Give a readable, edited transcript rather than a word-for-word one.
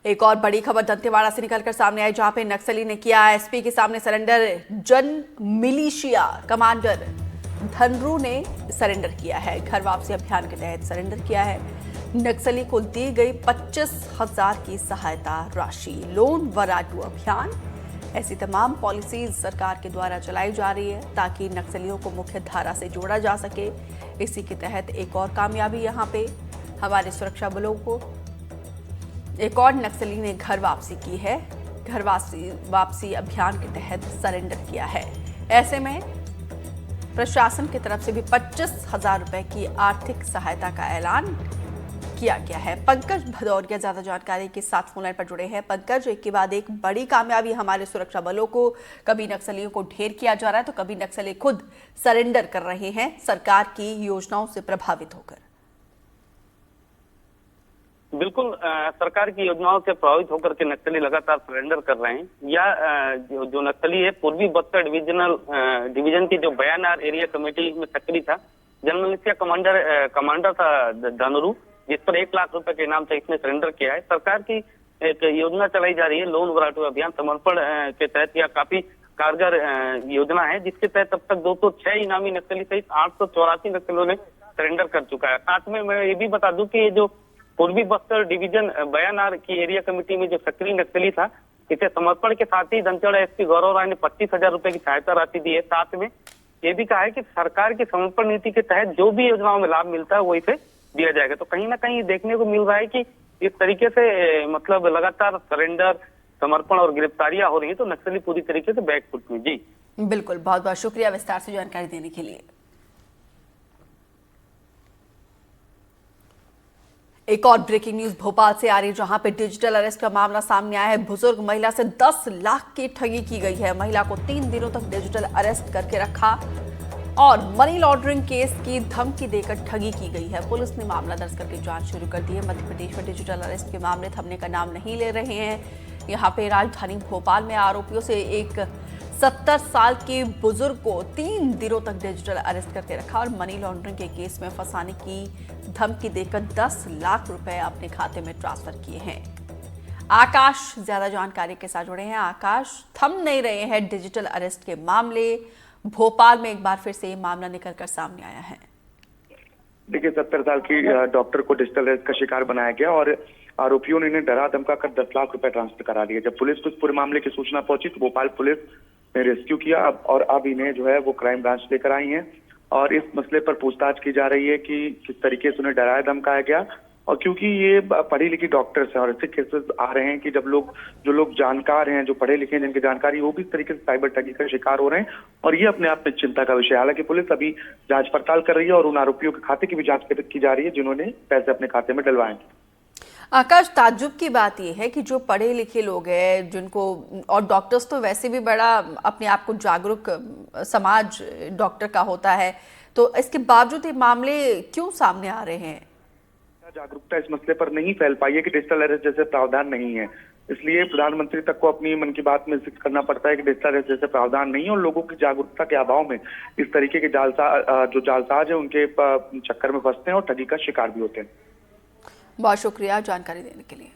एक और बड़ी खबर दंतेवाड़ा से निकलकर सामने आई, जहां पे नक्सली ने किया एसपी के सामने सरेंडर। जन मिलिशिया कमांडर धनरू ने सरेंडर किया है। घर वापसी अभियान के तहत सरेंडर किया है। नक्सली को दी गई 25,000 की सहायता राशि। लोन वराटू अभियान, ऐसी तमाम पॉलिसीज सरकार के द्वारा चलाई जा रही है ताकि नक्सलियों को मुख्य धारा से जोड़ा जा सके। इसी के तहत एक और कामयाबी यहाँ पे हमारे सुरक्षा बलों को, एक और नक्सली ने घर वापसी की है। घर वापसी अभियान के तहत सरेंडर किया है। ऐसे में प्रशासन की तरफ से भी 25,000 रुपए की आर्थिक सहायता का ऐलान किया गया है। पंकज भदौरिया ज्यादा जानकारी के साथ फोन लाइन पर जुड़े हैं। पंकज, एक के बाद एक बड़ी कामयाबी हमारे सुरक्षा बलों को, कभी नक्सलियों को ढेर किया जा रहा है तो कभी नक्सली खुद सरेंडर कर रहे हैं सरकार की योजनाओं से प्रभावित होकर। बिल्कुल, सरकार की योजनाओं से प्रभावित होकर के नक्सली लगातार सरेंडर कर रहे हैं। या जो नक्सली है पूर्वी बस्तर डिवीजन की जो बयानार एरिया कमेटी में सक्रिय था, जनरल मिलिशिया कमांडर था धनरू, जिस पर 1 लाख रुपए के इनाम से इसने सरेंडर किया है। सरकार की एक योजना चलाई जा रही है, लोन वराटू अभियान समर्पण के तहत। यह काफी कारगर योजना है, जिसके तहत अब तक 206 इनामी नक्सली सहित 884 नक्सलियों ने सरेंडर कर चुका है। साथ में मैं ये भी बता दूं कि ये जो पूर्वी बस्तर डिवीजन बयानार की एरिया कमेटी में जो सक्रिय नक्सली था, इसे समर्पण के साथ ही दंतेवाड़ा एसपी गौरव राय ने 25,000 रुपए की सहायता राशि दी है। साथ में ये भी कहा है कि सरकार की समर्पण नीति के तहत जो भी योजनाओं में लाभ मिलता है वो इसे दिया जाएगा। तो कहीं ना कहीं देखने को मिल रहा है कि इस तरीके से मतलब लगातार सरेंडर, समर्पण और गिरफ्तारियां हो रही है, तो नक्सली पूरी तरीके से बैकफुट में। जी बिल्कुल, बहुत बहुत शुक्रिया विस्तार से जानकारी देने के लिए। एक और ब्रेकिंग न्यूज भोपाल से आ रही है, जहां पे डिजिटल अरेस्ट का मामला सामने आया है। बुजुर्ग महिला से 10 लाख की ठगी की गई है। महिला को 3 दिनों तक डिजिटल अरेस्ट करके रखा और मनी लॉन्ड्रिंग केस की धमकी देकर ठगी की गई है। पुलिस ने मामला दर्ज करके जांच शुरू कर दी है। मध्य प्रदेश में डिजिटल अरेस्ट के मामले थमने का नाम नहीं ले रहे हैं। यहाँ पे राजधानी भोपाल में आरोपियों से एक 70 साल के बुजुर्ग को 3 दिनों तक डिजिटल अरेस्ट करके रखा और मनी लॉन्ड्रिंग के केस में फंसाने की धमकी देकर 10 लाख रुपए अपने खाते में ट्रांसफर किए हैं। आकाश ज्यादा जानकारी के साथ जुड़े हैं। आकाश, थम नहीं रहे हैं डिजिटल अरेस्ट के मामले। भोपाल में एक बार फिर से ये मामला निकलकर सामने आया है। देखिए, 70 साल की डॉक्टर को डिजिटल अरेस्ट का शिकार बनाया गया और आरोपियों ने इन्हें डरा धमका कर 10 लाख रुपए ट्रांसफर करा दिए। जब पुलिस को इस पूरे मामले की सूचना पहुंची तो भोपाल पुलिस ने रेस्क्यू किया और अब इन्हें जो है वो क्राइम ब्रांच लेकर आई है और इस मसले पर पूछताछ की जा रही है कि किस तरीके से उन्हें डराया धमकाया गया। और क्योंकि ये पढ़ी लिखी डॉक्टर्स हैं और ऐसे केसेस आ रहे हैं कि जब जो लोग जानकार हैं, जो पढ़े लिखे हैं, जिनकी जानकारी, वो भी इस तरीके से साइबर ठगी का शिकार हो रहे हैं और ये अपने आप में चिंता का विषय है। हालांकि पुलिस अभी जांच पड़ताल कर रही है और उन आरोपियों के खाते की भी जांच की जा रही है जिन्होंने पैसे अपने खाते में डलवाए। आकाश, ताज्जुब की बात यह है कि जो पढ़े लिखे लोग हैं, जिनको, और डॉक्टर्स तो वैसे भी बड़ा अपने आप को जागरूक समाज डॉक्टर का होता है, तो इसके बावजूद ये मामले क्यों सामने आ रहे हैं? जागरूकता इस मसले पर नहीं फैल पाई है कि डिजिटल अरेस्ट जैसे प्रावधान नहीं है, इसलिए प्रधानमंत्री तक को अपनी मन की बात में जिक्र करना पड़ता है कि डिजिटल अरेस्ट जैसे प्रावधान नहीं है और लोगों की जागरूकता के अभाव में इस तरीके के जालसाज है उनके चक्कर में फंसते हैं और ठगी का शिकार भी होते हैं। बहुत शुक्रिया जानकारी देने के लिए।